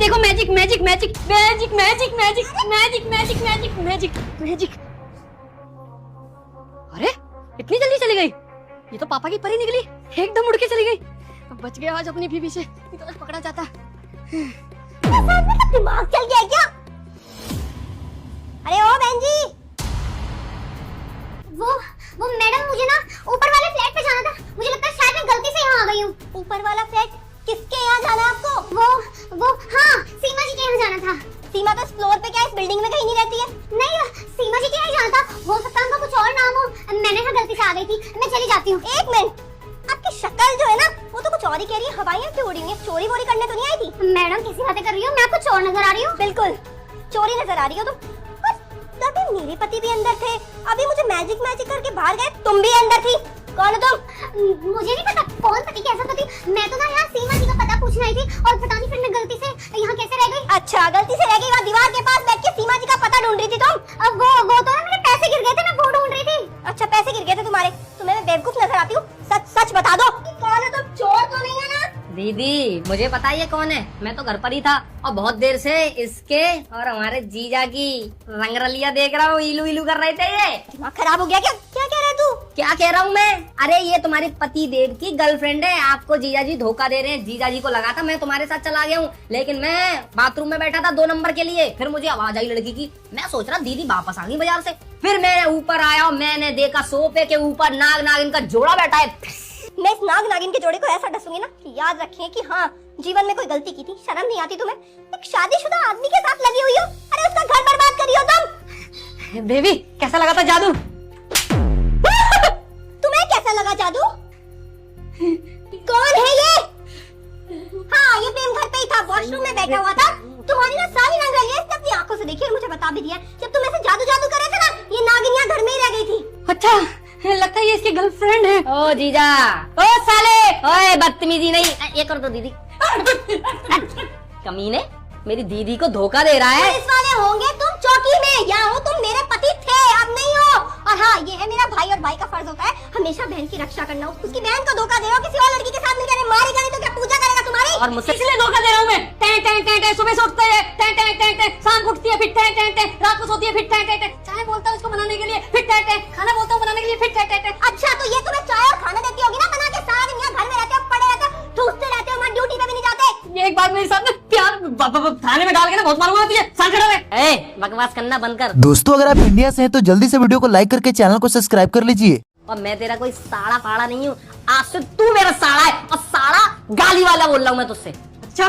देखो magic magic magic magic magic magic magic magic magic magic magic. अरे इतनी जल्दी चली गई, ये तो पापा की परी निकली, एकदम उड़ के चली गई। बच गया आज अपनी बीवी से, नहीं तो आज पकड़ा जाता। दिमाग चल गया क्या? अरे ओ बहन जी, वो मैडम मुझे ना ऊपर वाले फ्लैट पे जाना था। मुझे लगता है शायद मैं गलती से यहाँ आ गई हूँ। ऊपर वाला फ्लैट किसके यहाँ जाना है आपको? वो हाँ, सीमा जी के यहाँ जाना था। सीमा तो इस फ्लोर पे क्या इस बिल्डिंग में कहीं नहीं रहती है? नहीं, सीमा जी के यहाँ जाना था। हो सकता है उनका कुछ और नाम हो, मैंने यहाँ गलती से आ गई थी। मैं चली जाती हूँ। एक मिनट, आपकी शक्ल जो है ना वो तो कुछ और ही कह रही है। हवाइयाँ क्यों उड़ी हुई हैं? चोरी वोरी करने तो नहीं आई थी? मैडम कैसी बातें कर रही हो? मैं कुछ और नजर आ रही हूँ? बिल्कुल चोरी नजर आ रही हो तुम। तभी मेरे पति भी अंदर थे, अभी मुझे मैजिक मैजिक करके बाहर गए, तुम भी अंदर थी। कौन हो तुम? मुझे नहीं पता कौन पति कैसा पति। मैं तो ना यहाँ सीमा जी का पता पूछने आई थी और पता नहीं फिर मैं गलती से यहाँ कैसे रह गई। अच्छा गलती से रह गई, वहाँ दीवार के पास बैठ के सीमा जी का पता ढूंढ रही थी तुम? अब वो तो ना मेरे पैसे गिर गए थे, मैं वो ढूंढ रही थी। अच्छा पैसे गिर गए थे तुम्हारे? तुम्हें मैं बेवकूफ नजर आती हूँ? सच सच बता दो कौन है तुम? चोर तो नहीं है ना? दीदी मुझे पता है ये कौन है, मैं तो घर पर ही था और बहुत देर से इसके और हमारे जीजा की रंगरलिया देख रहा हूँ। इलू इलू कर रहे थे ये। दिमाग खराब हो गया क्या? क्या कह रहा है तू? क्या कह रहा हूँ मैं? अरे ये तुम्हारी पति देव की गर्लफ्रेंड है, आपको जीजा जी धोखा दे रहे हैं। जीजा जी को लगा था मैं तुम्हारे साथ चला गया हूँ, लेकिन मैं बाथरूम में बैठा था 2 नंबर के लिए। फिर मुझे आवाज आई लड़की की, मैं सोच रहा दीदी वापस आ गई बाजार से। फिर मैं ऊपर आया और मैंने देखा सोफे के ऊपर नाग नागिन का जोड़ा बैठा है। मैं इस नाग नागिन के जोड़े को ऐसा डसूंगी ना कि याद रखिए कि हाँ जीवन में कोई गलती की थी। शर्म नहीं आती तुम्हें? एक शादीशुदा आदमी के साथ लगी हुई हो, अरे उसका घर बर्बाद करी हो तुम। देवी कैसा लगा था जादू? तुम्हें कैसा लगा जादू? कौन है ये? हाँ ये प्रेम घर पे ही था, वॉशरूम में बैठा हुआ था। तुम्हारी ना सारी रंगरलियां इसने अपनी आंखों से देखी और मुझे बता भी दिया। जब तुम ऐसे जादू जादू कर रहे थे ना, ये नागिन यहाँ घर में ही रह गई थी। अच्छा लगता है ये इसकी गर्लफ्रेंड है। ओ जीजा, ओ साले, ओए बदतमीजी नहीं, ये कर दो दीदी। कमीने मेरी दीदी को धोखा दे रहा है। पुलिस वाले होंगे तुम चौकी में, यहाँ हो तुम, मेरे पति थे अब नहीं हो। और हाँ ये है मेरा भाई और भाई का फर्ज होता है हमेशा बहन की रक्षा करना। उसकी बहन को धोखा दे रहे हो किसी और लड़की के साथ मिलकर, मारेगा नहीं तो क्या पूजा करेगा तुम्हारी? और मुझसे इसलिए धोखा दे रहा हूँ मैं। टैं टैं टैं टैं, सुबह से उठता है टैं टैं टैं टैं, शाम को उठती है फिर टैं टैं टैं, रात को सोती है फिर टैं टैं टैं, चाय बोलता हूँ उसको बनाने के लिए फिर टैं टैं, खाना बोलता हूँ बनाने के लिए फिर टैं टैं टैं। अच्छा तो ये तुम्हें चाय और खाना देती होगी ना बना के? सारा दिन यहाँ घर में रहते हो, पड़े रहते हो, ठूसते रहते हो, ड्यूटी पे भी नहीं जाते। एक बार मेरे साथ प्यार थाने में डाल के ना बहुत मारूंगा तुझे। बकवास करना बंद कर। दोस्तों अगर आप इंडिया से हैं तो जल्दी से वीडियो को लाइक करके चैनल को सब्सक्राइब कर लीजिए। और मैं तेरा कोई साड़ा फाड़ा नहीं हूँ, आज से तू मेरा साड़ा है और साड़ा गाली वाला बोल रहा हूँ मैं तुझसे। अच्छा